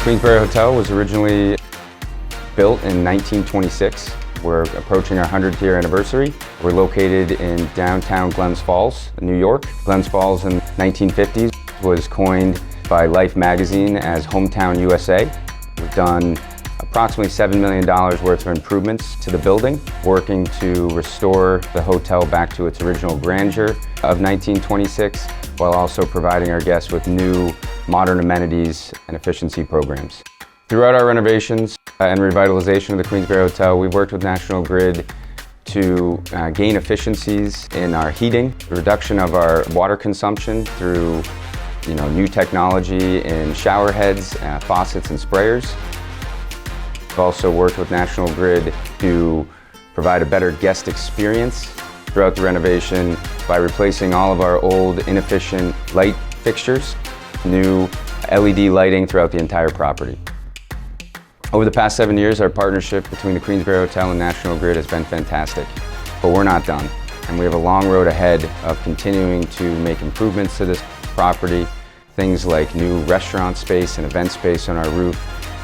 Queensbury Hotel was originally built in 1926. We're approaching our 100th year anniversary. We're located in downtown Glens Falls, New York. Glens Falls in the 1950s was coined by Life magazine as Hometown USA. We've done approximately $7 million worth of improvements to the building, working to restore the hotel back to its original grandeur of 1926, while also providing our guests with new modern amenities and efficiency programs. Throughout our renovations and revitalization of the Queensbury Hotel, we've worked with National Grid to gain efficiencies in our heating, the reduction of our water consumption through new technology in shower heads, faucets and sprayers. We've also worked with National Grid to provide a better guest experience throughout the renovation by replacing all of our old inefficient light fixtures, new LED lighting throughout the entire property. Over the past 7 years, our partnership between the Queensbury Hotel and National Grid has been fantastic, but we're not done. And we have a long road ahead of continuing to make improvements to this property, things like new restaurant space and event space on our roof,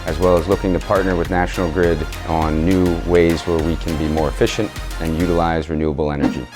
as well as looking to partner with National Grid on new ways where we can be more efficient and utilize renewable energy.